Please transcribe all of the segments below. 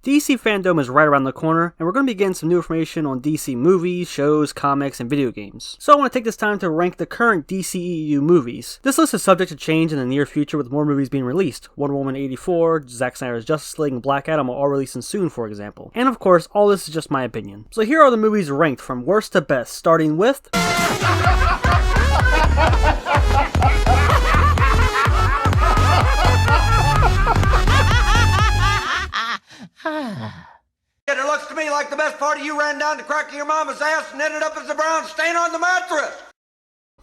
DC Fandome is right around the corner, and we're going to be getting some new information on DC movies, shows, comics, and video games. So I want to take this time to rank the current DCEU movies. This list is subject to change in the near future with more movies being released. Wonder Woman 84, Zack Snyder's Justice League, and Black Adam are all releasing soon, for example. And of course, all this is just my opinion. So here are the movies ranked from worst to best, starting with... It looks to me like the best part of you ran down the crack of your mama's ass and ended up as a brown stain on the mattress.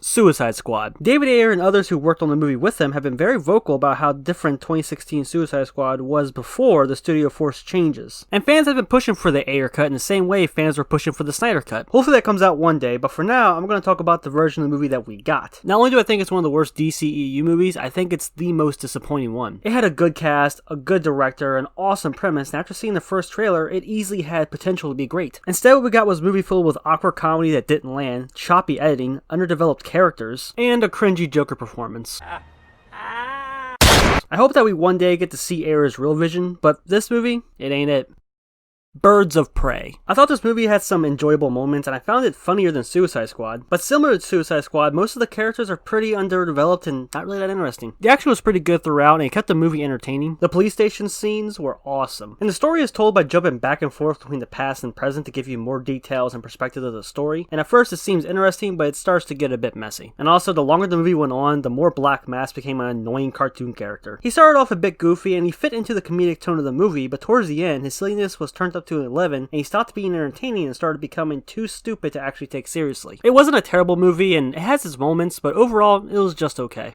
Suicide Squad. David Ayer and others who worked on the movie with him have been very vocal about how different 2016 Suicide Squad was before the studio forced changes. And fans have been pushing for the Ayer cut in the same way fans were pushing for the Snyder cut. Hopefully that comes out one day, but for now, I'm going to talk about the version of the movie that we got. Not only do I think it's one of the worst DCEU movies, I think it's the most disappointing one. It had a good cast, a good director, an awesome premise, and after seeing the first trailer, it easily had potential to be great. Instead, what we got was a movie filled with awkward comedy that didn't land, choppy editing, underdeveloped characters, and a cringy Joker performance. I hope that we one day get to see Ayer's real vision, but this movie, it ain't it. Birds of Prey. I thought this movie had some enjoyable moments and I found it funnier than Suicide Squad, but similar to Suicide Squad, most of the characters are pretty underdeveloped and not really that interesting. The action was pretty good throughout and it kept the movie entertaining. The police station scenes were awesome, and the story is told by jumping back and forth between the past and present to give you more details and perspective of the story, and at first it seems interesting, but it starts to get a bit messy. And also, the longer the movie went on, the more Black Mask became an annoying cartoon character. He started off a bit goofy and he fit into the comedic tone of the movie, but towards the end, his silliness was turned up to 11, and he stopped being entertaining and started becoming too stupid to actually take seriously. It wasn't a terrible movie, and it has its moments, but overall, it was just okay.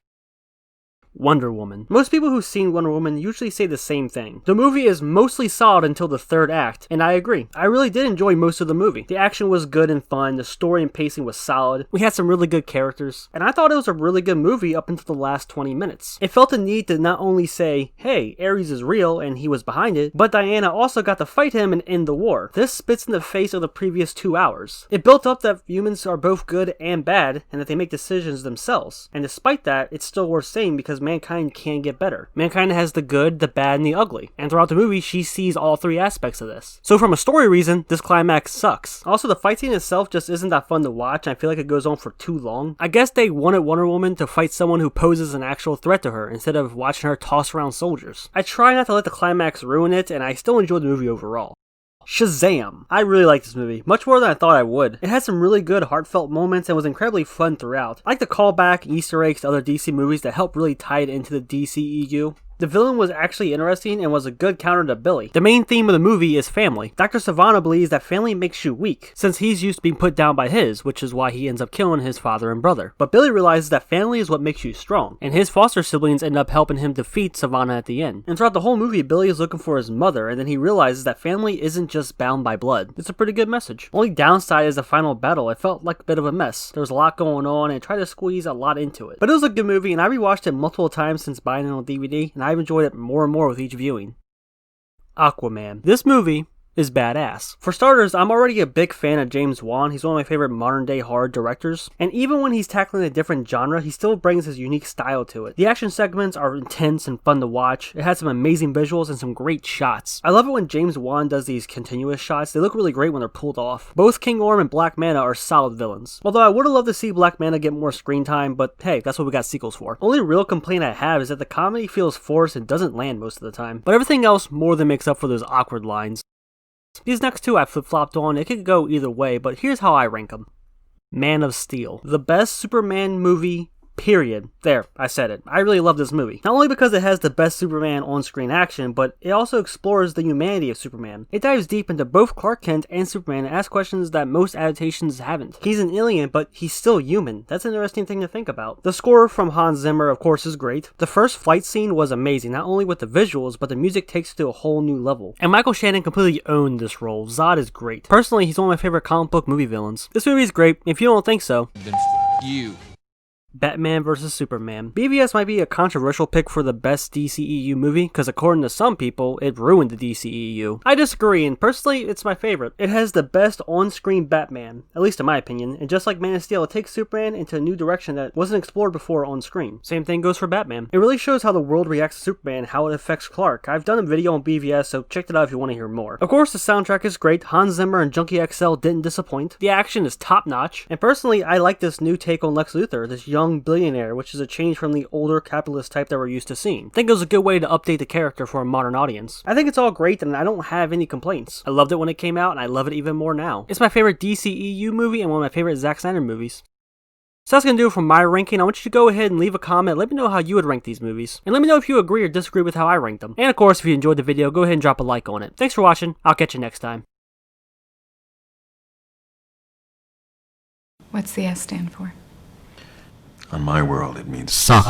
Wonder Woman. Most people who've seen Wonder Woman usually say the same thing. The movie is mostly solid until the third act, and I agree. I really did enjoy most of the movie. The action was good and fun, the story and pacing was solid, we had some really good characters, and I thought it was a really good movie up until the last 20 minutes. It felt the need to not only say, hey, Ares is real and he was behind it, but Diana also got to fight him and end the war. This spits in the face of the previous 2 hours. It built up that humans are both good and bad, and that they make decisions themselves, and despite that, it's still worth saying because mankind can get better. Mankind has the good, the bad, and the ugly. And throughout the movie, she sees all three aspects of this. So from a story reason, this climax sucks. Also, the fight scene itself just isn't that fun to watch, and I feel like it goes on for too long. I guess they wanted Wonder Woman to fight someone who poses an actual threat to her, instead of watching her toss around soldiers. I try not to let the climax ruin it, and I still enjoyed the movie overall. Shazam. I really like this movie, much more than I thought I would. It had some really good heartfelt moments and was incredibly fun throughout. I like the callback and Easter eggs to other DC movies that help really tie it into the DCEU. The villain was actually interesting and was a good counter to Billy. The main theme of the movie is family. Dr. Savannah believes that family makes you weak, since he's used to being put down by his, which is why he ends up killing his father and brother. But Billy realizes that family is what makes you strong, and his foster siblings end up helping him defeat Savannah at the end. And throughout the whole movie, Billy is looking for his mother, and then he realizes that family isn't just bound by blood. It's a pretty good message. Only downside is the final battle. It felt like a bit of a mess. There was a lot going on, and it tried to squeeze a lot into it. But it was a good movie, and I rewatched it multiple times since buying it on DVD, and I've enjoyed it more and more with each viewing. Aquaman. This movie is badass. For starters, I'm already a big fan of James Wan. He's one of my favorite modern day horror directors, and even when he's tackling a different genre, he still brings his unique style to it. The action segments are intense and fun to watch. It has some amazing visuals and some great shots. I love it when James Wan does these continuous shots. They look really great when they're pulled off. Both King Orm and Black Manta are solid villains. Although I would have loved to see Black Manta get more screen time, but hey, that's what we got sequels for. Only real complaint I have is that the comedy feels forced and doesn't land most of the time, but everything else more than makes up for those awkward lines. These next two I flip-flopped on. It could go either way, but here's how I rank them. Man of Steel. The best Superman movie, period. There, I said it. I really love this movie. Not only because it has the best Superman on-screen action, but it also explores the humanity of Superman. It dives deep into both Clark Kent and Superman and asks questions that most adaptations haven't. He's an alien, but he's still human. That's an interesting thing to think about. The score from Hans Zimmer, of course, is great. The first fight scene was amazing, not only with the visuals, but the music takes it to a whole new level. And Michael Shannon completely owned this role. Zod is great. Personally, he's one of my favorite comic book movie villains. This movie is great. If you don't think so, then you. Batman vs. Superman. BVS might be a controversial pick for the best DCEU movie, because according to some people, it ruined the DCEU. I disagree, and personally, it's my favorite. It has the best on-screen Batman, at least in my opinion, and just like Man of Steel, it takes Superman into a new direction that wasn't explored before on screen. Same thing goes for Batman. It really shows how the world reacts to Superman and how it affects Clark. I've done a video on BVS, so check it out if you want to hear more. Of course, the soundtrack is great. Hans Zimmer and Junkie XL didn't disappoint. The action is top-notch, and personally, I like this new take on Lex Luthor, this young billionaire, which is a change from the older capitalist type that we're used to seeing. I think it was a good way to update the character for a modern audience. I think it's all great and I don't have any complaints. I loved it when it came out and I love it even more now. It's my favorite DCEU movie and one of my favorite Zack Snyder movies. So that's going to do it for my ranking. I want you to go ahead and leave a comment. Let me know how you would rank these movies. And let me know if you agree or disagree with how I ranked them. And of course, if you enjoyed the video, go ahead and drop a like on it. Thanks for watching. I'll catch you next time. What's the S stand for? On my world, it means suck.